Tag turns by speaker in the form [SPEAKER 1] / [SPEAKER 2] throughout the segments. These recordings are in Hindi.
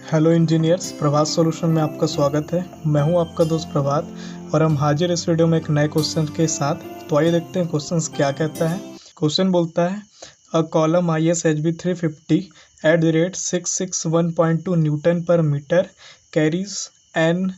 [SPEAKER 1] हेलो इंजीनियर्स, प्रभात सॉल्यूशन में आपका स्वागत है। मैं हूं आपका दोस्त प्रभात और हम हाजिर इस वीडियो में एक नए क्वेश्चन के साथ। तो आइए देखते हैं क्वेश्चन क्या कहता है। क्वेश्चन बोलता है a column ISHB 350 at the rate 661.2 newton per metre carries an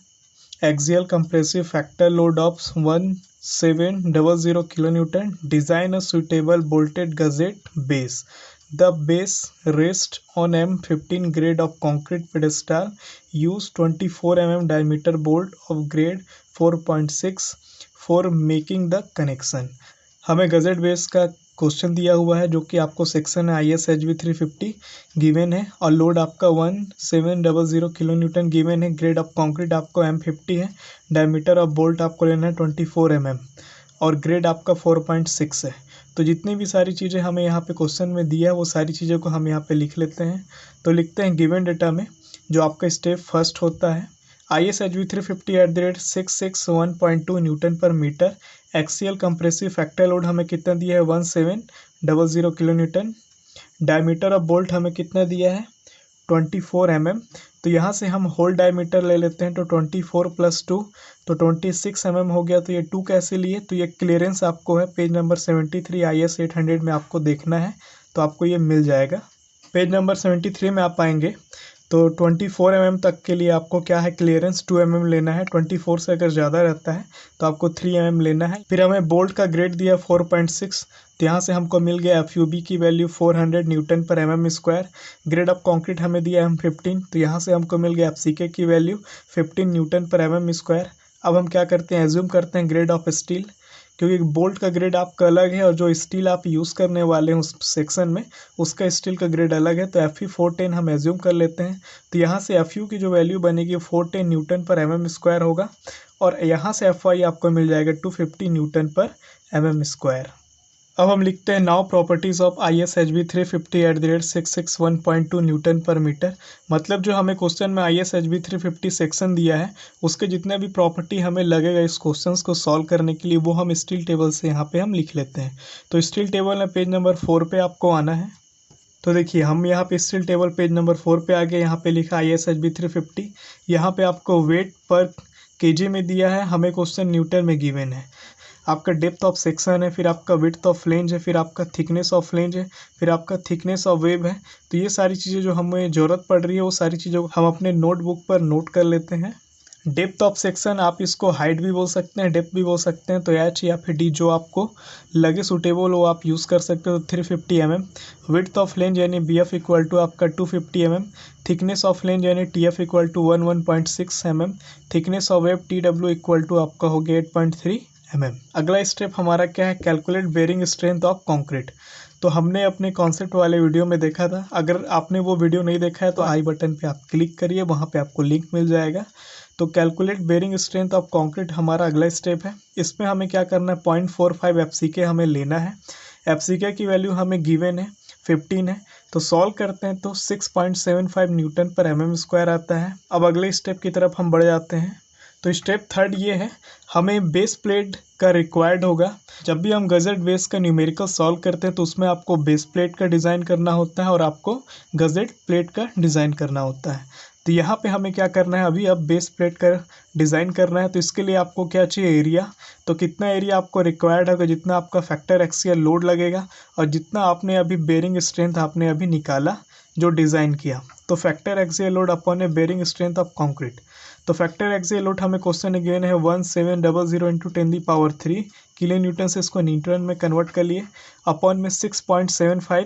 [SPEAKER 1] axial compressive factor load of 1700 kilonewton. Design a suitable bolted gusset base. The base rests on M15 grade of concrete pedestal. Use 24 mm diameter bolt of grade 4.6 for making the connection. हमें गजेट बेस का क्वेश्चन दिया हुआ है जो कि आपको सेक्शन है ISHB 350 गिवन है और लोड आपका 1700 किलो न्यूटन गिवन है। ग्रेड ऑफ कंक्रीट आपको M50 है। डायमीटर ऑफ बोल्ट आपको लेना है 24 mm और ग्रेड आपका 4.6 है। तो जितनी भी सारी चीज़ें हमें यहाँ पे क्वेश्चन में दिया है वो सारी चीज़ों को हम यहाँ पे लिख लेते हैं। तो लिखते हैं गिवन डेटा में जो आपका स्टेप फर्स्ट होता है ISHB 350 at the rate 661.2 newton per metre. Axial compressive factor load हमें कितना दिया है 1700 kilo newton. Diameter of bolt हमें कितना दिया है 24 mm। तो यहाँ से हम होल डायमीटर ले लेते हैं तो 24 + 2 तो 26 mm हो गया। तो ये 2 कैसे लिए, तो ये क्लियरेंस आपको है पेज नंबर 73 IS 800 में आपको देखना है तो आपको ये मिल जाएगा। पेज नंबर 73 में आप आएंगे तो 24 mm तक के लिए आपको क्या है क्लियरेंस 2 mm लेना है। 24 से अगर ज़्यादा रहता है तो आपको 3 mm लेना है। फिर हमें बोल्ट का ग्रेड दिया 4.6 तो यहाँ से हमको मिल गया FUB की वैल्यू 400 न्यूटन पर mm²। ग्रेड ऑफ कंक्रीट हमें दिया M15 तो यहाँ से हमको मिल गया FCK की वैल्यू 15 न्यूटन पर mm²। अब हम क्या करते हैं एज्यूम करते हैं ग्रेड ऑफ स्टील, क्योंकि बोल्ट का ग्रेड आपका अलग है और जो स्टील आप यूज़ करने वाले हैं उस सेक्शन में उसका स्टील का ग्रेड अलग है। तो FE 410 हम एज्यूम कर लेते हैं। तो यहाँ से FU की जो वैल्यू बनेगी 410 न्यूटन पर mm² होगा और यहाँ से FY आपको मिल जाएगा 250 न्यूटन पर mm²। अब हम लिखते हैं now properties of ISHB 350 at the rate 661.2 newton per metre. मतलब जो हमें क्वेश्चन में ISHB 350 सेक्शन दिया है उसके जितने भी प्रॉपर्टी हमें लगेगा इस क्वेश्चन को सॉल्व करने के लिए वो हम स्टील टेबल से यहाँ पे हम लिख लेते हैं। तो स्टील टेबल में पेज नंबर 4 पे आपको आना है। तो देखिए हम यहाँ पे स्टील टेबल पेज नंबर 4 पे आ गए। यहाँ पे लिखा ISHB 350। यहाँ पे आपको वेट पर kg में दिया है, हमें क्वेश्चन न्यूटन में गिवन है। आपका डेप्थ ऑफ सेक्शन है, फिर आपका विड्थ ऑफ फ्लेंज है, फिर आपका थिकनेस ऑफ फ्लेंज है, फिर आपका थिकनेस ऑफ वेब है। तो ये सारी चीज़ें जो हमें ज़रूरत पड़ रही है वो सारी चीज़ों को हम अपने नोटबुक पर नोट कर लेते हैं। डेप्थ ऑफ सेक्शन आप इसको हाइट भी बोल सकते हैं, डेप्थ भी बोल सकते हैं। तो H या फिर D जो आपको लगे सूटेबल वो आप यूज़ कर सकते हो। 350 mm। विड्थ ऑफ फ्लेंज यानी BF इक्वल टू आपका 250 mm। थिकनेस ऑफ फ्लेंज यानी TF equal to 11.6 mm। Thickness of web TW equal to आपका हो गया 8.3 mm। अगला स्टेप हमारा क्या है calculate bearing strength of concrete. तो हमने अपने कॉन्सेप्ट वाले वीडियो में देखा था। अगर आपने वो वीडियो नहीं देखा है तो आई बटन पे आप क्लिक करिए, वहाँ पे आपको लिंक मिल जाएगा। तो calculate bearing strength of concrete हमारा अगला स्टेप है। इसमें हमें क्या करना है 0.45 FCK हमें लेना है। FCK की वैल्यू हमें गिवन है 15 है। तो सॉल्व करते हैं तो 6.75 न्यूटन पर mm² आता है। अब अगले स्टेप की तरफ हम बढ़ जाते हैं। तो स्टेप थर्ड ये है हमें बेस प्लेट का रिक्वायर्ड होगा। जब भी हम गजेट बेस का न्यूमेरिकल सॉल्व करते हैं तो उसमें आपको बेस प्लेट का डिज़ाइन करना होता है और आपको गजेट प्लेट का डिज़ाइन करना होता है। तो यहाँ पे हमें क्या करना है अभी अब बेस प्लेट का डिज़ाइन करना है। तो इसके लिए आपको क्या चाहिए एरिया। तो कितना एरिया आपको रिक्वायर्ड होगा जितना आपका फैक्टर एक्सियल लोड लगेगा और जितना आपने अभी बेरिंग स्ट्रेंथ आपने अभी निकाला जो डिज़ाइन किया। तो factor axial load upon a bearing strength of concrete. तो फैक्टर एक्सियल लोड हमें क्वेश्चन गिवन है 1700 इंटू 10³ किलो न्यूटन से इसको न्यूटन में कन्वर्ट कर लिए अपॉन में 6.75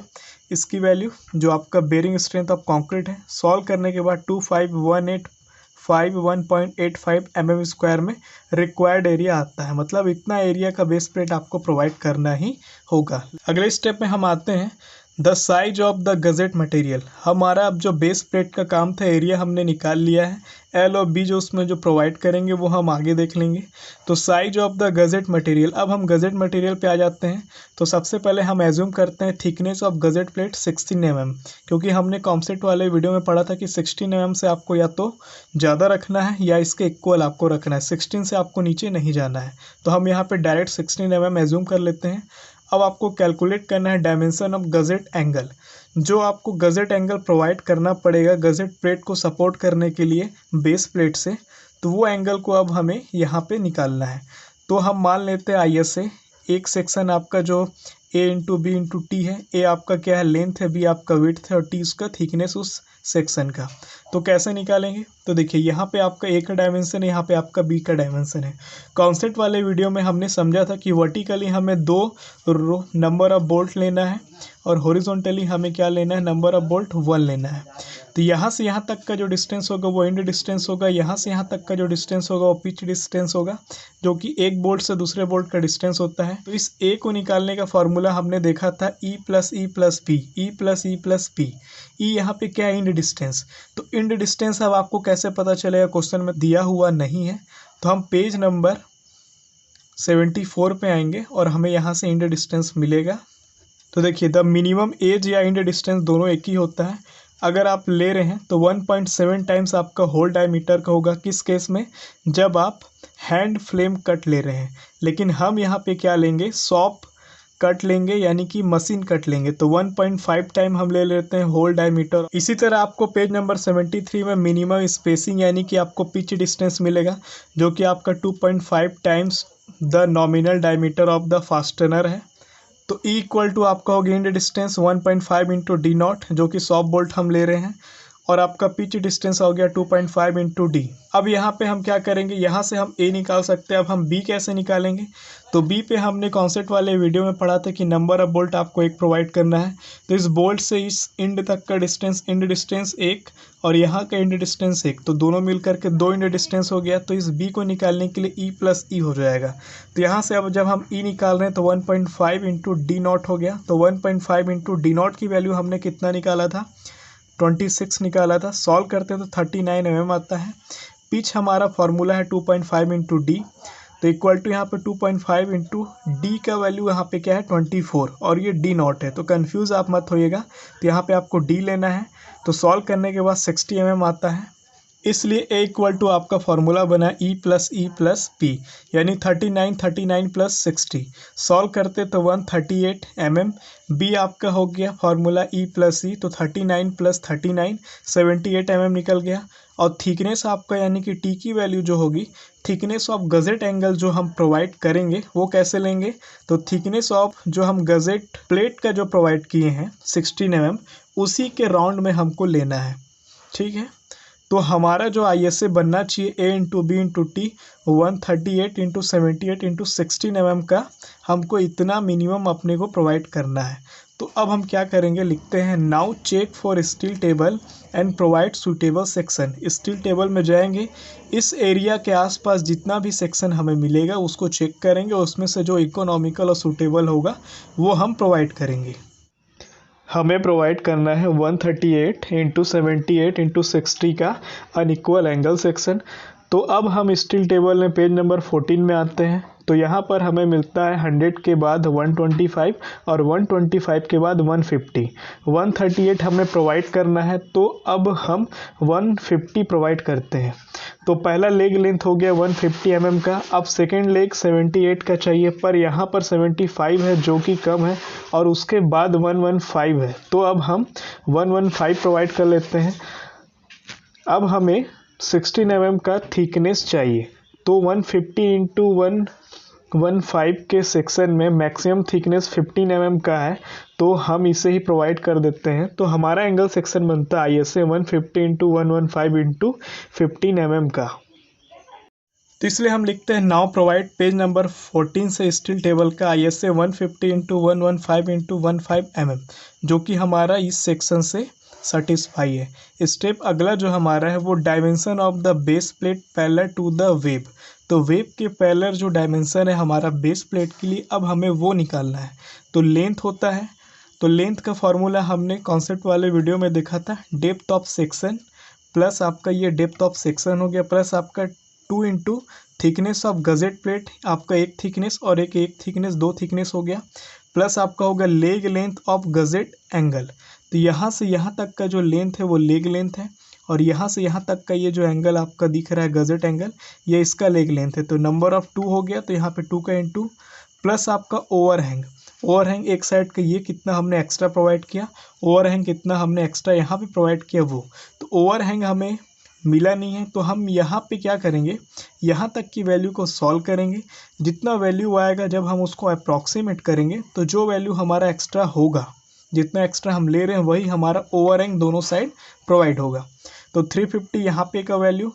[SPEAKER 1] इसकी वैल्यू जो आपका बेरिंग स्ट्रेंथ ऑफ कंक्रीट है। सॉल्व करने के बाद 25185 mm² में रिक्वायर्ड एरिया आता है। मतलब इतना एरिया का बेस प्लेट आपको प्रोवाइड करना ही होगा। अगले स्टेप में हम आते हैं the size of the gusset material. हमारा अब जो बेस प्लेट का काम था एरिया हमने निकाल लिया है। L और B जो उसमें जो प्रोवाइड करेंगे वो हम आगे देख लेंगे। तो size of the gusset material, अब हम गजेट मटेरियल पे आ जाते हैं। तो सबसे पहले हम एज्यूम करते हैं thickness of gusset plate 16 mm, क्योंकि हमने कॉन्सेप्ट वाले वीडियो में पढ़ा था कि 16 mm से आपको या तो ज़्यादा रखना है या इसके इक्वल आपको रखना है। 16 से आपको नीचे नहीं जाना है। तो हम यहाँ पर डायरेक्ट 16 mm एज्यूम कर लेते हैं। अब आपको कैलकुलेट करना है डायमेंशन ऑफ गजेट एंगल। जो आपको गजेट एंगल प्रोवाइड करना पड़ेगा गजेट प्लेट को सपोर्ट करने के लिए बेस प्लेट से, तो वो एंगल को अब हमें यहाँ पे निकालना है। तो हम मान लेते हैं ISA, एक सेक्शन आपका जो A into B into T है, ए आपका क्या है लेंथ है, बी आपका विड्थ है और टी उसका थिकनेस उस सेक्शन का। तो कैसे निकालेंगे, तो देखिए यहाँ पे आपका ए का डायमेंशन है, यहाँ पे आपका बी का डायमेंशन है। कॉन्सेप्ट वाले वीडियो में हमने समझा था कि वर्टिकली हमें 2 नंबर ऑफ बोल्ट लेना है और हॉरिजॉन्टली हमें क्या लेना है, नंबर ऑफ बोल्ट 1 लेना है। तो यहाँ से यहाँ तक का जो डिस्टेंस होगा वो एंड डिस्टेंस होगा, यहाँ से यहाँ तक का जो डिस्टेंस होगा वो पिच डिस्टेंस होगा, जो कि एक बोल्ट से दूसरे बोल्ट का डिस्टेंस होता है। तो इस ए को निकालने का फॉर्मूला हमने देखा था E plus E plus P, E plus E plus P. E यहाँ पे क्या है, इंड डिस्टेंस। तो इंड डिस्टेंस अब आपको कैसे पता चलेगा, क्वेश्चन में दिया हुआ नहीं है। तो हम पेज नंबर 74 पे आएंगे और हमें यहाँ से इंड डिस्टेंस मिलेगा। तो देखिए द मिनिमम एज या इंड डिस्टेंस दोनों एक ही होता है। अगर आप ले रहे हैं तो 1.7 टाइम्स आपका होल डायमीटर का होगा, किस केस में, जब आप हैंड फ्लेम कट ले रहे हैं। लेकिन हम यहाँ पे क्या लेंगे, सॉप कट लेंगे, यानी कि मशीन कट लेंगे। तो 1.5 टाइम हम ले लेते हैं होल डायमीटर। इसी तरह आपको पेज नंबर 73 में मिनिमम स्पेसिंग यानी कि आपको पिच डिस्टेंस मिलेगा, जो कि आपका 2.5 times the nominal diameter of the fastener है। तो E इक्वल टू आपका हो गया end distance 1.5 into D naught, जो कि 100 बोल्ट हम ले रहे हैं, और आपका पिच डिस्टेंस हो गया 2.5 इंटू डी। अब यहाँ पे हम क्या करेंगे, यहाँ से हम A निकाल सकते हैं। अब हम B कैसे निकालेंगे, तो B पे हमने कॉन्सेप्ट वाले वीडियो में पढ़ा था कि नंबर ऑफ बोल्ट आपको एक प्रोवाइड करना है। तो इस बोल्ट से इस इंड तक का डिस्टेंस, इंड डिस्टेंस 1 और यहाँ का इंड डिस्टेंस 1, तो दोनों मिल करके 2 इंड डिस्टेंस हो गया। तो इस B को निकालने के लिए E प्लस ई हो जाएगा। तो यहाँ से अब जब हम E निकाल रहे हैं तो 1.5 इंटू डी नॉट हो गया। तो 1.5 इंटू डी नॉट की वैल्यू हमने कितना निकाला था, 26 निकाला था। सॉल्व करते हैं तो 39 mm आता है। पिच हमारा फॉर्मूला है 2.5 इंटू डी, तो इक्वल टू यहाँ पे 2.5 इंटू डी का वैल्यू यहाँ पे क्या है 24, और ये डी नॉट है। तो कंफ्यूज आप मत होइएगा, तो यहाँ पे आपको डी लेना है। तो सॉल्व करने के बाद 60 mm आता है, इसलिए A इक्वल टू आपका फॉर्मूला बना E प्लस पी, यानी 39 प्लस 60। सॉल्व करते तो 138 mm। B आपका हो गया फॉर्मूला E प्लस ई, तो 39 प्लस 39 78 mm निकल गया। और थिकनेस आपका यानी कि T की वैल्यू जो होगी, थिकनेस ऑफ गजेट एंगल जो हम प्रोवाइड करेंगे वो कैसे लेंगे, तो थिकनेस ऑफ जो हम गजेट प्लेट का जो प्रोवाइड किए हैं 16 mm, उसी के राउंड में हमको लेना है। ठीक है, तो हमारा जो ISA बनना चाहिए A into B into T 138 into 78 into 16 mm का, हमको इतना मिनिमम अपने को प्रोवाइड करना है। तो अब हम क्या करेंगे, लिखते हैं now check for steel table and provide suitable section. Steel table में जाएंगे, इस एरिया के आसपास जितना भी सेक्शन हमें मिलेगा उसको चेक करेंगे, उसमें से जो इकोनॉमिकल और सूटेबल होगा वो हम प्रोवाइड करेंगे। हमें प्रोवाइड करना है 138 इंटू 78 इंटू 60 का अनइक्वल एंगल सेक्शन। तो अब हम स्टील टेबल में पेज नंबर 14 में आते हैं। तो यहाँ पर हमें मिलता है 100 के बाद 125 और 125 के बाद 150। 138 हमें प्रोवाइड करना है, तो अब हम 150 प्रोवाइड करते हैं। तो पहला लेग लेंथ हो गया 150 mm का। अब सेकेंड लेग 78 का चाहिए, पर यहाँ पर 75 है जो कि कम है, और उसके बाद 115 है। तो अब हम 115 प्रोवाइड कर लेते हैं। अब हमें 16 mm का थिकनेस चाहिए, तो 150 इंटू 115 के सेक्शन में मैक्सिमम थिकनेस 15 mm का है, तो हम इसे ही प्रोवाइड कर देते हैं। तो हमारा एंगल सेक्शन बनता है ISA 150 इंटू 115 इंटू 15 mm का। तो इसलिए हम लिखते हैं नाउ प्रोवाइड पेज नंबर 14 से स्टील टेबल का ISA 150 इंटू 115 इंटू 15 mm, जो कि हमारा इस सेक्शन से सेटिस्फाई है। स्टेप अगला जो हमारा है वो dimension of the base plate parallel to the web. तो वेब के पैरेलल जो डायमेंशन है हमारा बेस प्लेट के लिए, अब हमें वो निकालना है। तो लेंथ होता है, तो लेंथ का फॉर्मूला हमने कॉन्सेप्ट वाले वीडियो में देखा था, डेप्थ ऑफ सेक्शन प्लस आपका ये डेप्थ ऑफ सेक्शन हो गया, प्लस आपका 2 into thickness of gusset plate, आपका एक थिकनेस और एक थिकनेस, 2 थिकनेस हो गया, प्लस आपका होगा leg length of gusset angle. तो यहाँ से यहाँ तक का जो लेंथ है वो लेग लेंथ है, और यहाँ से यहाँ तक का ये जो एंगल आपका दिख रहा है गजेट एंगल, ये इसका लेग लेंथ है। तो नंबर ऑफ 2 हो गया, तो यहाँ पे 2 का इंटू, प्लस आपका ओवरहैंग। ओवरहैंग एक साइड का ये कितना हमने एक्स्ट्रा प्रोवाइड किया, ओवरहैंग कितना हमने एक्स्ट्रा यहाँ पे प्रोवाइड किया वो। तो ओवरहैंग हमें मिला नहीं है, तो हम यहाँ पे क्या करेंगे, यहाँ तक की वैल्यू को सॉल्व करेंगे। जितना वैल्यू आएगा जब हम उसको अप्रॉक्सीमेट करेंगे तो जो वैल्यू हमारा एक्स्ट्रा होगा, जितना एक्स्ट्रा हम ले रहे हैं वही हमारा ओवरहैंग दोनों साइड प्रोवाइड होगा। तो 350 यहाँ पे का वैल्यू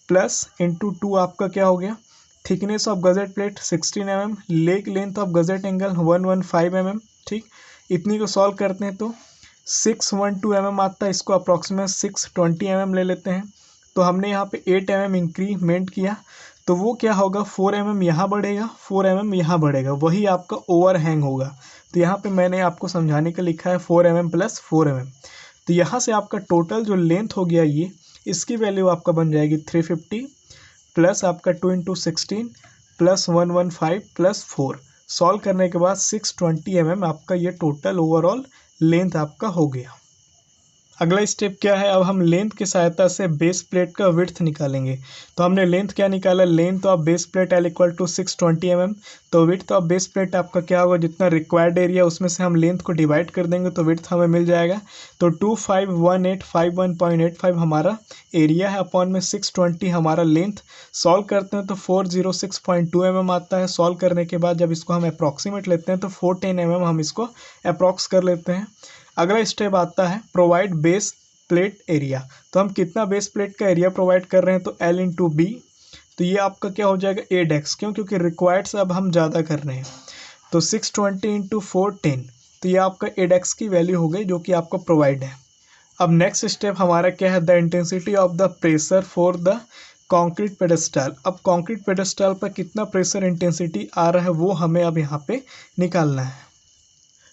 [SPEAKER 1] प्लस इंटू 2 आपका क्या हो गया, thickness of gusset plate 16 mm, leg length of gusset angle 115 mm। ठीक, इतनी को सॉल्व करते हैं तो 612 mm आता है, इसको अप्रॉक्सीमेट 620 mm ले लेते हैं। तो हमने यहाँ पे 8 mm इंक्रीमेंट किया, तो वो क्या होगा 4 mm यहाँ बढ़ेगा, 4 mm यहाँ बढ़ेगा, वही आपका ओवरहैंग होगा। तो यहाँ पे मैंने आपको समझाने का लिखा है 4 mm प्लस 4 mm। तो यहाँ से आपका टोटल जो लेंथ हो गया ये, इसकी वैल्यू आपका बन जाएगी 350 प्लस आपका 2 इंटू 16 प्लस 115 प्लस 4। सॉल्व करने के बाद 620 mm आपका ये टोटल ओवरऑल लेंथ आपका हो गया। अगला स्टेप क्या है, अब हम लेंथ की सहायता से बेस प्लेट का विड्थ निकालेंगे। तो हमने लेंथ क्या निकाला, length of base plate L equal to 620 mm। तो विड्थ ऑफ बेस प्लेट आपका क्या होगा, जितना रिक्वायर्ड एरिया उसमें से हम लेंथ को डिवाइड कर देंगे तो विड्थ हमें मिल जाएगा। तो 251851.85 हमारा एरिया है, अपॉन में 620 हमारा लेंथ। सॉल्व करते हैं तो 406.2 mm आता है। सॉल्व करने के बाद जब इसको हम अप्रॉक्सीमेट लेते हैं तो 410 mm हम इसको अप्रॉक्स कर लेते हैं। अगला स्टेप आता है प्रोवाइड बेस प्लेट एरिया। तो हम कितना बेस प्लेट का एरिया प्रोवाइड कर रहे हैं, तो L इंटू बी। तो ये आपका क्या हो जाएगा 8x, क्यों, क्योंकि रिक्वायर्ड से अब हम ज़्यादा कर रहे हैं। तो 620 इंटू 410, तो ये आपका 8x की वैल्यू हो गई जो कि आपको प्रोवाइड है। अब नेक्स्ट स्टेप हमारा क्या है, the intensity of the pressure for the concrete pedestal. अब कॉन्क्रीट पेडेस्टल पर कितना प्रेशर इंटेंसिटी आ रहा है वो हमें अब यहाँ पे निकालना है।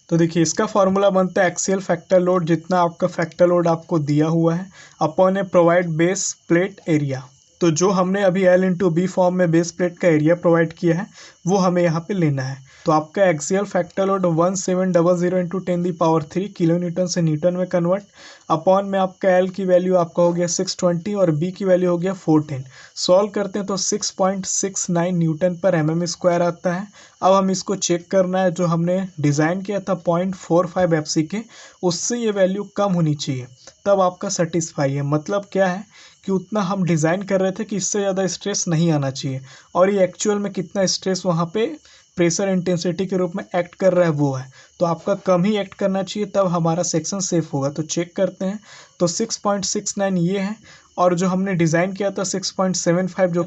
[SPEAKER 1] तो देखिए इसका फॉर्मूला बनता है एक्सियल फैक्टर लोड, जितना आपका फैक्टर लोड आपको दिया हुआ है, अपॉन ए प्रोवाइड बेस प्लेट एरिया। तो जो हमने अभी L इंटू बी फॉर्म में बेस प्लेट का एरिया प्रोवाइड किया है वो हमें यहाँ पे लेना है। तो आपका axial factor load 1700 into 10³ kilo Newton से न्यूटन में कन्वर्ट, अपॉन में आपका L की वैल्यू आपका हो गया 620 और B की वैल्यू हो गया 410। सॉल्व करते हैं तो 6.69 न्यूटन पर mm² आता है। अब हम इसको चेक करना है, जो हमने डिज़ाइन किया था 0.45 FCK, उससे ये वैल्यू कम होनी चाहिए, तब आपका सेटिस्फाई है। मतलब क्या है कि उतना हम डिज़ाइन कर रहे थे कि इससे ज़्यादा स्ट्रेस नहीं आना चाहिए, और ये एक्चुअल में कितना स्ट्रेस वहाँ पे प्रेशर इंटेंसिटी के रूप में एक्ट कर रहा है वो है। तो आपका कम ही एक्ट करना चाहिए, तब हमारा सेक्शन सेफ होगा। तो चेक करते हैं तो 6.69 ये है, और जो हमने डिज़ाइन किया था 6.75 जो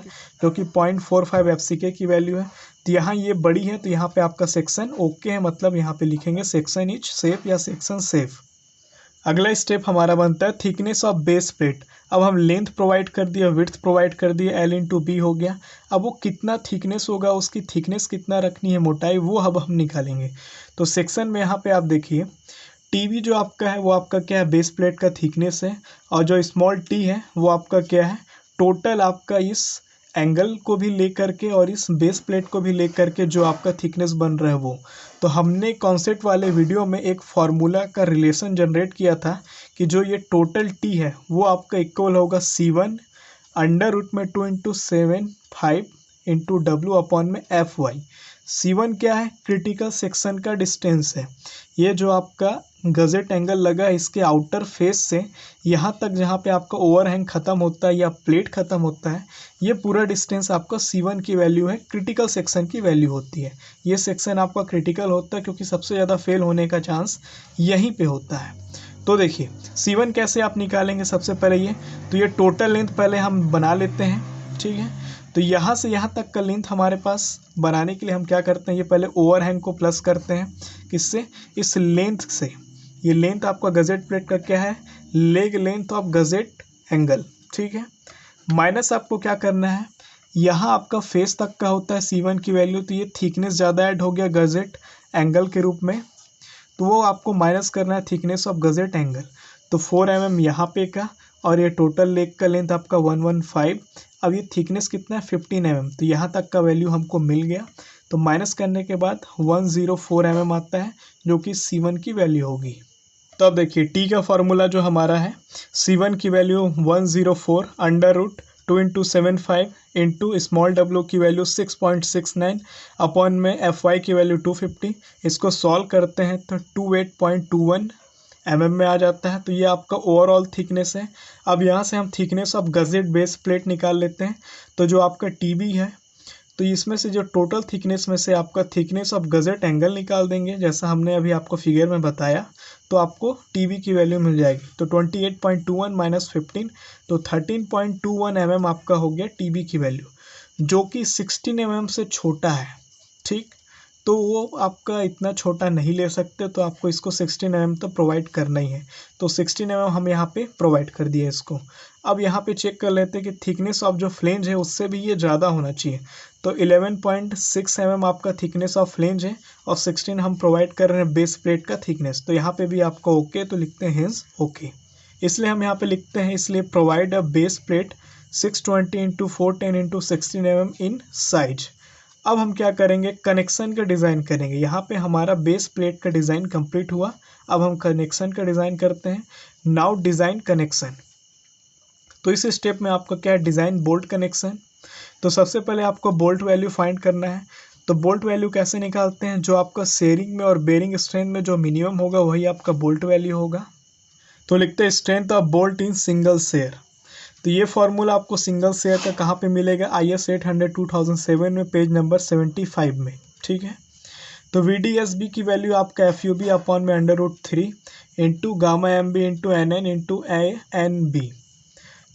[SPEAKER 1] कि 0.45 FCK की वैल्यू है। तो यहाँ ये बड़ी है, तो यहाँ पे आपका सेक्शन ओके है, मतलब यहाँ पे लिखेंगे सेक्शन इज सेफ या सेक्शन सेफ। अगला स्टेप हमारा बनता है थिकनेस ऑफ बेस प्लेट। अब हम लेंथ प्रोवाइड कर दिया, विड्थ प्रोवाइड कर दिया, L इंटू बी हो गया। अब वो कितना थिकनेस होगा, उसकी थिकनेस कितना रखनी है, मोटाई, वो अब हम निकालेंगे। तो सेक्शन में यहाँ पे आप देखिए टीवी जो आपका है वो आपका क्या है, बेस प्लेट का थिकनेस है, और जो स्मॉल टी है वो आपका क्या है, टोटल आपका इस एंगल को भी लेकर के और इस बेस प्लेट को भी लेकर के जो आपका थिकनेस बन रहा है वो। तो हमने कॉन्सेप्ट वाले वीडियो में एक फार्मूला का रिलेशन जनरेट किया था कि जो ये टोटल टी है वो आपका इक्वल होगा C1 अंडर रूट में 2 इंटू 7/5 इंटू W अपॉन में FY। C1 क्या है, क्रिटिकल सेक्शन का डिस्टेंस है। ये जो आपका गजेट एंगल लगा है इसके आउटर फेस से यहाँ तक जहाँ पे आपका ओवरहैंग ख़त्म होता है या प्लेट ख़त्म होता है, ये पूरा डिस्टेंस आपका C1 की वैल्यू है, क्रिटिकल सेक्शन की वैल्यू होती है। ये सेक्शन आपका क्रिटिकल होता है क्योंकि सबसे ज़्यादा फेल होने का चांस यहीं पे होता है। तो देखिए C1 कैसे आप निकालेंगे, सबसे पहले ये टोटल लेंथ पहले हम बना लेते हैं, ठीक है। तो यहाँ से यहाँ तक का लेंथ हमारे पास बनाने के लिए हम क्या करते हैं, ये पहले ओवरहैंग को प्लस करते हैं, किससे, इस लेंथ से। ये लेंथ आपका गजेट प्लेट का क्या है, leg length of gusset angle, ठीक है। माइनस आपको क्या करना है, यहाँ आपका फेस तक का होता है C1 की वैल्यू, तो ये थिकनेस ज़्यादा ऐड हो गया गजेट एंगल के रूप में, तो वो आपको माइनस करना है थिकनेस ऑफ गजेट एंगल। तो 4 mm यहाँ पे का, और ये टोटल लेग का लेंथ आपका 115। अब ये थिकनेस कितना है 15 mm, तो यहाँ तक का वैल्यू हमको मिल गया। तो माइनस करने के बाद 104 mm आता है जो कि C1 की वैल्यू होगी। तो अब देखिए टी का फॉर्मूला जो हमारा है, C1 की value 104 under root 2 × 7.5 into small w की वैल्यू 6.69 अपॉन में fy की वैल्यू 250। इसको सॉल्व करते हैं तो 28.21 mm में आ जाता है। तो ये आपका ओवरऑल थिकनेस है। अब यहाँ से हम thickness of gusset base plate निकाल लेते हैं। तो जो आपका TB है, तो इसमें से जो टोटल थिकनेस में से आपका थिकनेस ऑफ गजेट एंगल निकाल देंगे, जैसा हमने अभी आपको फिगर में बताया, तो आपको TB की वैल्यू मिल जाएगी। तो 28.21 माइनस 15, तो 13.21 mm आपका हो गया TB की वैल्यू, जो कि 16 mm से छोटा है। ठीक, तो वो आपका इतना छोटा नहीं ले सकते, तो आपको इसको 16 mm तो प्रोवाइड करना ही है। तो 16 mm हम यहाँ पे प्रोवाइड कर दिए इसको। अब यहाँ पे चेक कर लेते हैं कि थिकनेस ऑफ जो फ्लेंज है उससे भी ये ज़्यादा होना चाहिए। तो 11.6 mm आपका थिकनेस ऑफ फ्लेंज है और 16 हम प्रोवाइड कर रहे हैं बेस प्लेट का थिकनेस। तो यहाँ पे भी आपको ओके, तो लिखते हैं हेंस ओके। इसलिए हम यहाँ पे लिखते हैं, इसलिए provide a base plate 620 × 410 × 16 mm in size. अब हम क्या करेंगे, कनेक्शन का डिज़ाइन करेंगे। यहाँ पे हमारा बेस प्लेट का डिज़ाइन कंप्लीट हुआ। अब हम कनेक्शन का डिज़ाइन करते हैं। Now design connection. तो इस स्टेप में आपका क्या है, डिज़ाइन बोल्ट कनेक्शन। तो सबसे पहले आपको बोल्ट वैल्यू फाइंड करना है। तो बोल्ट वैल्यू कैसे निकालते हैं, जो आपका शेयरिंग में और बेरिंग स्ट्रेंथ में जो मिनिमम होगा वही आपका बोल्ट वैल्यू होगा। तो लिखते हैं strength of bolt in single share. तो ये फॉर्मूला आपको सिंगल शेयर का कहाँ पे मिलेगा, IS 800 2007 में पेज नंबर 75 में। ठीक है, तो VDSB की वैल्यू आपका FUB अपॉन में √3 into gamma MB into NN into ANB।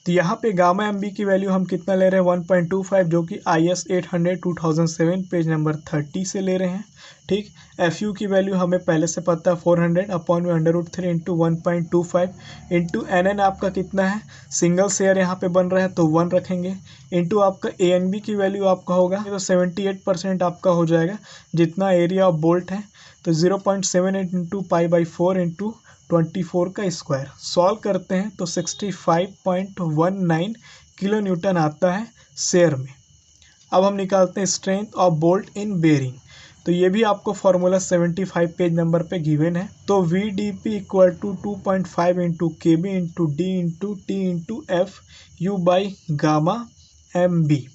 [SPEAKER 1] तो यहाँ पे गामा MB की वैल्यू हम कितना ले रहे हैं, 1.25, जो कि IS 800 2007 पेज नंबर 30 से ले रहे हैं। ठीक, FU की वैल्यू हमें पहले से पता है 400 अपॉन में √3 इंटू 1.25 इंटू NN आपका कितना है, सिंगल शेयर यहाँ पे बन रहा है तो 1 रखेंगे, इंटू आपका ANB की वैल्यू आपका होगा तो 78% आपका हो जाएगा जितना एरिया ऑफ बोल्ट है। तो 0.78 इंटू π/4 इंटू 24 का स्क्वायर। सॉल्व करते हैं तो 65.19 किलो न्यूटन आता है शेयर में। अब हम निकालते हैं strength of bolt in bearing. तो ये भी आपको फॉर्मूला 75 पेज नंबर पे गिवन है। तो VDP equal to 2.5 into KB into D into T into FU by gamma MB।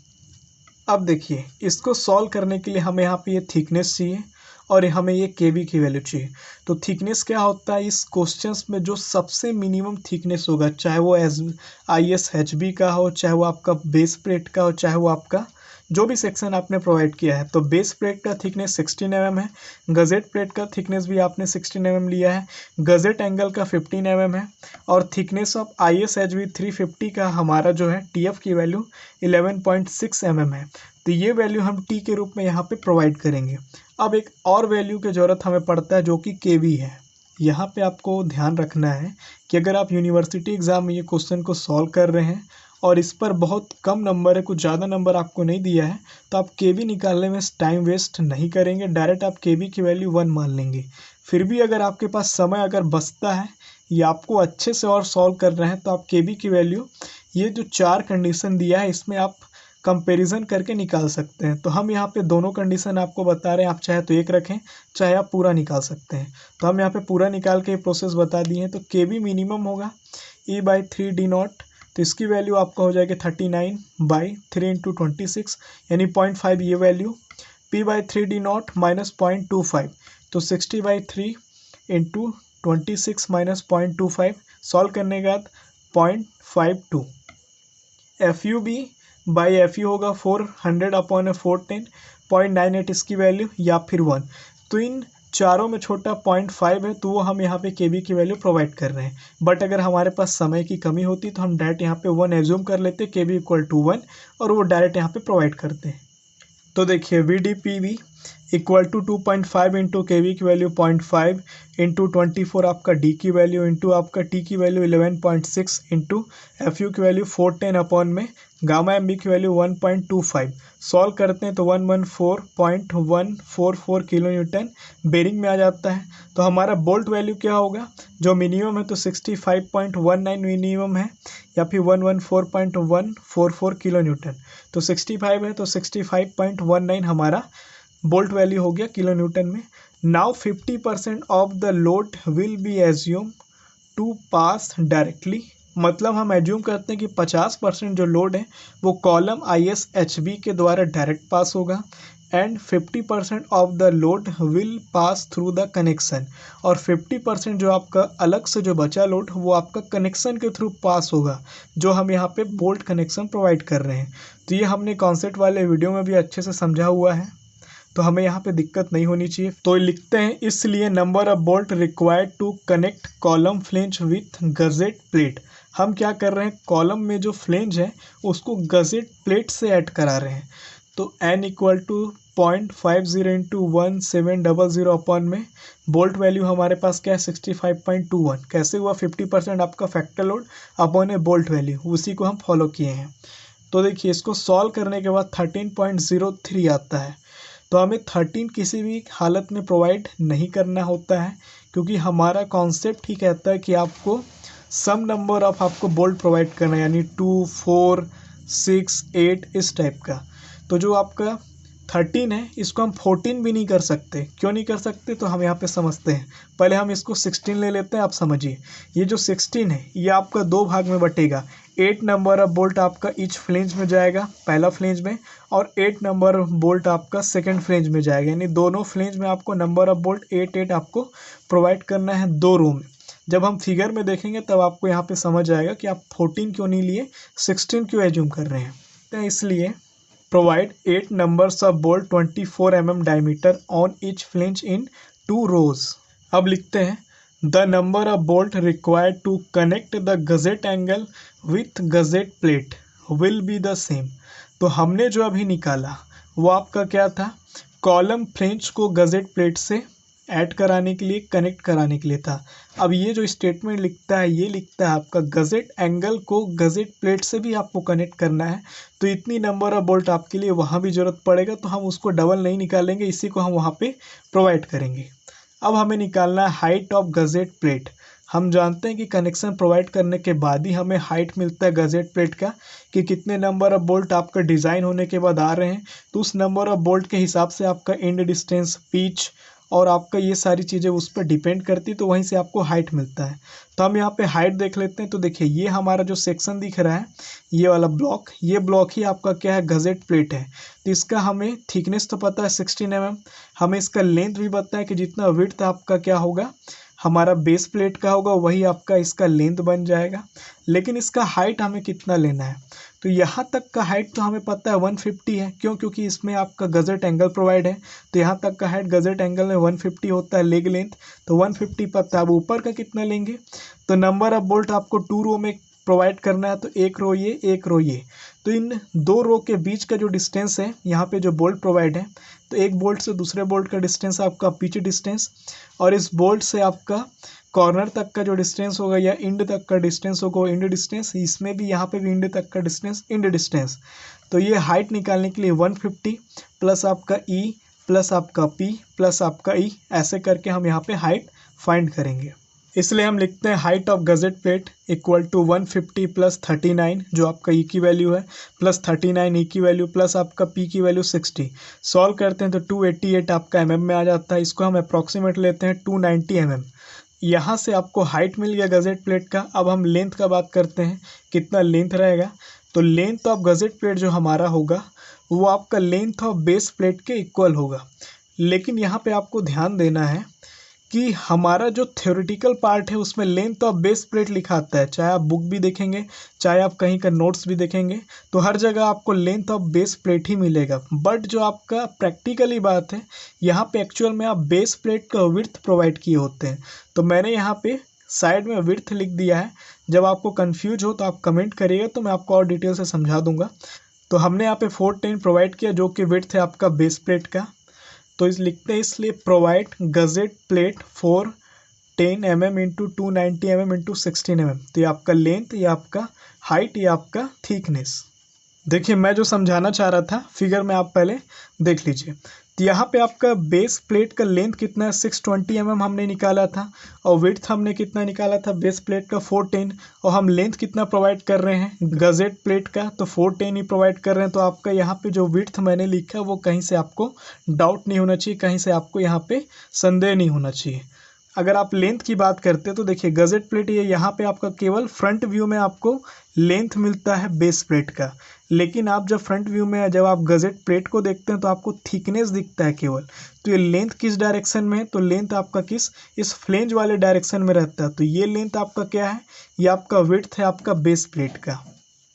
[SPEAKER 1] अब देखिए, इसको सॉल्व करने के लिए हमें यहाँ पे ये थिकनेस चाहिए और हमें ये KB की वैल्यू चाहिए। तो थिकनेस क्या होता है, इस क्वेश्चंस में जो सबसे मिनिमम थिकनेस होगा, चाहे वो IS HB का हो, चाहे वो आपका बेस प्लेट का हो, चाहे वो आपका जो भी सेक्शन आपने प्रोवाइड किया है। तो बेस प्लेट का थिकनेस 16 mm है, गजेट प्लेट का थिकनेस भी आपने 16 mm लिया है, गजेट एंगल का 15 mm है, और थिकनेस ऑफ IS HB 350 का हमारा जो है TF की वैल्यू 11.6 mm है। तो ये वैल्यू हम T के रूप में यहाँ पे प्रोवाइड करेंगे। अब एक और वैल्यू की ज़रूरत हमें पड़ता है जो कि KB है। यहाँ पे आपको ध्यान रखना है कि अगर आप यूनिवर्सिटी एग्ज़ाम में ये क्वेश्चन को सॉल्व कर रहे हैं और इस पर बहुत कम नंबर है, कुछ ज़्यादा नंबर आपको नहीं दिया है, तो आप KB निकालने में टाइम वेस्ट नहीं करेंगे, डायरेक्ट आप KB की वैल्यू 1 मान लेंगे। फिर भी अगर आपके पास समय अगर बचता है या आपको अच्छे से और सॉल्व कर रहे हैं, तो आप KB की वैल्यू, ये जो 4 कंडीशन दिया है इसमें आप कंपैरिजन करके निकाल सकते हैं। तो हम यहाँ पे दोनों कंडीशन आपको बता रहे हैं, आप चाहे तो एक रखें, चाहे आप पूरा निकाल सकते हैं। तो हम यहाँ पे पूरा निकाल के प्रोसेस बता दिए हैं। तो KB मिनिमम होगा E/3D0, तो इसकी वैल्यू आपका हो जाएगी 39/3 इंटू 26 यानी 0.5 ये वैल्यू। P/3D0 माइनस 0.25, तो 60/3 इंटू 26 माइनस 0.25, सॉल्व करने के बाद 0.52। FUB/FU होगा 400 अपॉन 410, 0.98 इसकी वैल्यू या फिर 1। तो इन चारों में छोटा 0.5 है, तो वो हम यहाँ पे KB की वैल्यू प्रोवाइड कर रहे हैं। बट अगर हमारे पास समय की कमी होती तो हम डायरेक्ट यहाँ पे 1 एज्यूम कर लेते, KB इक्वल टू 1, और वो डायरेक्ट यहाँ पे प्रोवाइड करते हैं। तो देखिए VDPB equal to 2.5 into KB की वैल्यू 0.5 इंटू 24 आपका D की वैल्यू इंटू आपका T की वैल्यू 11.6 इंटू FU की वैल्यू 410 अपॉन में गामा MB की वैल्यू 1.25। सॉल्व करते हैं तो 114.144 किलो न्यूटन बेरिंग में आ जाता है। तो हमारा बोल्ट वैल्यू क्या होगा, जो मिनिमम है तो 65.19 मिनिमम है या फिर 114.144 किलो न्यूटन। तो 65 है तो 65.19 हमारा बोल्ट वैल्यू हो गया किलो न्यूटन में। Now 50% of the load will be assume to pass directly मतलब हम एज्यूम करते हैं कि 50% जो लोड है वो कॉलम ISHB के द्वारा डायरेक्ट पास होगा and 50% of the load will pass through the connection, और 50% जो आपका अलग से जो बचा लोड वो आपका कनेक्शन के थ्रू पास होगा, जो हम यहाँ पे बोल्ट कनेक्शन प्रोवाइड कर रहे हैं। तो ये हमने कॉन्सेप्ट वाले वीडियो में भी अच्छे से समझा हुआ है, तो हमें यहाँ पे दिक्कत नहीं होनी चाहिए। तो लिखते हैं, इसलिए number of bolt required to connect column flange with gusset plate. हम क्या कर रहे हैं, कॉलम में जो फ्लेंज है उसको गजेट प्लेट से ऐड करा रहे हैं। तो n equal to 0.50 into 1700 upon में बोल्ट वैल्यू हमारे पास क्या है 65.21। कैसे हुआ, 50% आपका factor load upon a bolt value, उसी को हम फॉलो किए हैं। तो देखिए इसको सॉल्व करने के बाद 13.03 आता है। तो हमें 13 किसी भी हालत में प्रोवाइड नहीं करना होता है, क्योंकि हमारा कॉन्सेप्ट ही कहता है कि आपको सम नंबर ऑफ आपको बोल्ट प्रोवाइड करना है, यानी 2, 4, 6, 8 इस टाइप का। तो जो आपका 13 है इसको हम 14 भी नहीं कर सकते। क्यों नहीं कर सकते, तो हम यहाँ पे समझते हैं। पहले हम इसको 16 ले लेते हैं। आप समझिए, ये जो 16 है ये आपका दो भाग में बटेगा। 8 नंबर ऑफ बोल्ट आपका ईच फ्लेंज में जाएगा, पहला फ्लेंज में, और 8 नंबर ऑफ बोल्ट आपका सेकंड फ्लेंज में जाएगा। यानी दोनों फ्लेंज में आपको नंबर ऑफ बोल्ट 8 आपको प्रोवाइड करना है दो रो में। जब हम फिगर में देखेंगे तब आपको यहाँ पे समझ आएगा कि आप 14 क्यों नहीं लिए, 16 क्यों एज्यूम कर रहे हैं। तो इसलिए provide 8 numbers of bolt 24 mm diameter on each flange in 2 rows। अब लिखते हैं, the number of bolt required to connect the gusset angle with gusset plate will be the same। तो हमने जो अभी निकाला वो आपका क्या था, कॉलम फ्लेंज को गजेट प्लेट से ऐड कराने के लिए, कनेक्ट कराने के लिए था। अब ये जो स्टेटमेंट लिखता है ये लिखता है आपका गजेट एंगल को गजेट प्लेट से भी आपको कनेक्ट करना है, तो इतनी नंबर ऑफ बोल्ट आपके लिए वहाँ भी ज़रूरत पड़ेगा, तो हम उसको डबल नहीं निकालेंगे, इसी को हम वहाँ पे प्रोवाइड करेंगे। अब हमें निकालना है हाइट ऑफ गजेट प्लेट। हम जानते हैं कि कनेक्शन प्रोवाइड करने के बाद ही हमें हाइट मिलता है गजेट प्लेट का, कि कितने नंबर ऑफ बोल्ट आपका डिज़ाइन होने के बाद आ रहे हैं, तो उस नंबर ऑफ बोल्ट के हिसाब से आपका एंड डिस्टेंस, पिच और आपका ये सारी चीज़ें उस पर डिपेंड करती, तो वहीं से आपको हाइट मिलता है। तो हम यहाँ पे हाइट देख लेते हैं। तो देखिए ये हमारा जो सेक्शन दिख रहा है, ये वाला ब्लॉक, ये ब्लॉक ही आपका क्या है, गजेट प्लेट है। तो इसका हमें थिकनेस तो पता है 16 mm, हमें इसका लेंथ भी पता है कि जितना विड्थ आपका क्या होगा, हमारा बेस प्लेट का होगा, वही आपका इसका लेंथ बन जाएगा। लेकिन इसका हाइट हमें कितना लेना है, तो यहाँ तक का हाइट तो हमें पता है 150 है। क्यों, क्योंकि इसमें आपका गजेट एंगल प्रोवाइड है, तो यहाँ तक का हाइट गजेट एंगल में 150 होता है लेग लेंथ, तो 150 पता है। अब ऊपर का कितना लेंगे, तो नंबर ऑफ बोल्ट आपको 2 रो में प्रोवाइड करना है, तो एक रो ये, एक रो ये, तो इन दो रो के बीच का जो डिस्टेंस है यहाँ पे जो बोल्ट प्रोवाइड है, तो एक बोल्ट से दूसरे बोल्ट का डिस्टेंस आपका पिच डिस्टेंस, और इस बोल्ट से आपका कॉर्नर तक का जो डिस्टेंस होगा या इंड तक का डिस्टेंस होगा इंड डिस्टेंस, इसमें भी यहाँ पे भी इंड तक का डिस्टेंस इंड डिस्टेंस। तो ये हाइट निकालने के लिए 150 प्लस आपका ई प्लस आपका पी प्लस आपका ई, ऐसे करके हम यहाँ पे हाइट फाइंड करेंगे। इसलिए हम लिखते हैं height of gusset plate equal to 150 plus 39 जो आपका ई की वैल्यू है, प्लस 39 ई की वैल्यू प्लस आपका पी की वैल्यू 60। सॉल्व करते हैं तो 288 आपका एमएम में आ जाता है। इसको हम अप्रॉक्सीमेट लेते हैं 290 एमएम। यहाँ से आपको हाइट मिल गया गजेट प्लेट का। अब हम लेंथ का बात करते हैं, कितना लेंथ रहेगा। तो लेंथ ऑफ गजेट प्लेट जो हमारा होगा वो आपका लेंथ ऑफ बेस प्लेट के इक्वल होगा। लेकिन यहाँ पे आपको ध्यान देना है कि हमारा जो थ्योरेटिकल पार्ट है उसमें लेंथ ऑफ बेस प्लेट लिखा आता है, चाहे आप बुक भी देखेंगे चाहे आप कहीं का नोट्स भी देखेंगे, तो हर जगह आपको लेंथ ऑफ बेस प्लेट ही मिलेगा। बट जो आपका प्रैक्टिकली बात है, यहाँ पे एक्चुअल में आप बेस प्लेट का विड्थ प्रोवाइड किए होते हैं। तो मैंने यहाँ पे साइड में विड्थ लिख दिया है, जब आपको कन्फ्यूज हो तो आप कमेंट करिएगा, तो मैं आपको और डिटेल से समझा दूंगा। तो हमने यहाँ पे 410 प्रोवाइड किया जो कि विड्थ है आपका बेस प्लेट का। तो इस लिखते हैं, इसलिए provide gazette plate 410 mm into 290 mm into 16 mm। तो ये आपका लेंथ, ये आपका हाइट, ये आपका थिकनेस। देखिए मैं जो समझाना चाह रहा था फिगर में आप पहले देख लीजिए। तो यहाँ पे आपका बेस प्लेट का लेंथ कितना है 620 mm हमने निकाला था, और विड्थ हमने कितना निकाला था बेस प्लेट का 410, और हम लेंथ कितना प्रोवाइड कर रहे हैं गजेट प्लेट का, तो 410 ही प्रोवाइड कर रहे हैं। तो आपका यहाँ पे जो विड्थ मैंने लिखा है वो कहीं से आपको डाउट नहीं होना चाहिए, कहीं से आपको यहाँ पे संदेह नहीं होना चाहिए। अगर आप लेंथ की बात करते हैं तो देखिए गजेट प्लेट ये यहाँ पे आपका केवल फ्रंट व्यू में आपको लेंथ मिलता है बेस प्लेट का, लेकिन आप जब फ्रंट व्यू में जब आप गजेट प्लेट को देखते हैं तो आपको थिकनेस दिखता है केवल। तो ये लेंथ किस डायरेक्शन में है, तो लेंथ आपका किस इस फ्लेंज वाले डायरेक्शन में रहता है। तो ये लेंथ आपका क्या है, ये आपका विड्थ है आपका बेस प्लेट का।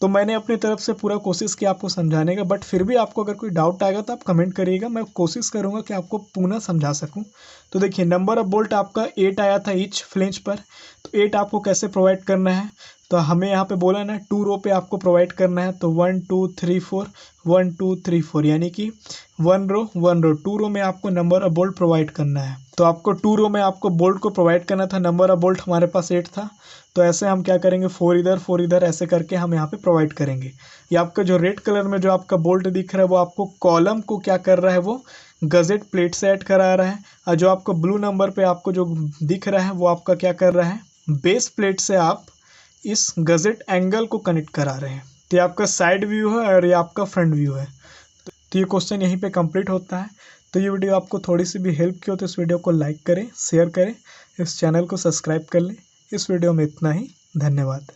[SPEAKER 1] तो मैंने अपनी तरफ से पूरा कोशिश किया आपको समझाने का, बट फिर भी आपको अगर कोई डाउट आएगा तो आप कमेंट करिएगा, मैं कोशिश करूंगा कि आपको पुनः समझा सकूं। तो देखिए नंबर ऑफ बोल्ट आपका 8 आया था ईच फ्लेंज पर। तो 8 आपको कैसे प्रोवाइड करना है, तो हमें यहाँ पे बोला ना 2 रो पे आपको प्रोवाइड करना है। तो 1 2 3 4 1 2 3 4 यानी कि 1 रो 2 रो में आपको नंबर ऑफ बोल्ट प्रोवाइड करना है। तो आपको 2 रो में आपको बोल्ट को प्रोवाइड करना था, नंबर ऑफ बोल्ट हमारे पास 8 था। तो ऐसे हम क्या करेंगे 4 इधर ऐसे करके हम यहाँ पे प्रोवाइड करेंगे। ये आपका जो रेड कलर में जो आपका बोल्ट दिख रहा है वो आपको कॉलम को क्या कर रहा है, वो गजेट प्लेट से ऐड करा रहा है। और जो आपको ब्लू नंबर पे आपको जो दिख रहा है वो आपका क्या कर रहा है, बेस प्लेट से आप इस गजेट एंगल को कनेक्ट करा रहे हैं। तो ये आपका साइड व्यू है और ये आपका फ्रंट व्यू है। तो ये क्वेश्चन यहीं पे कंप्लीट होता है। तो ये वीडियो आपको थोड़ी सी भी हेल्प की हो तो इस वीडियो को लाइक करें, शेयर करें, इस चैनल को सब्सक्राइब कर लें। इस वीडियो में इतना ही, धन्यवाद।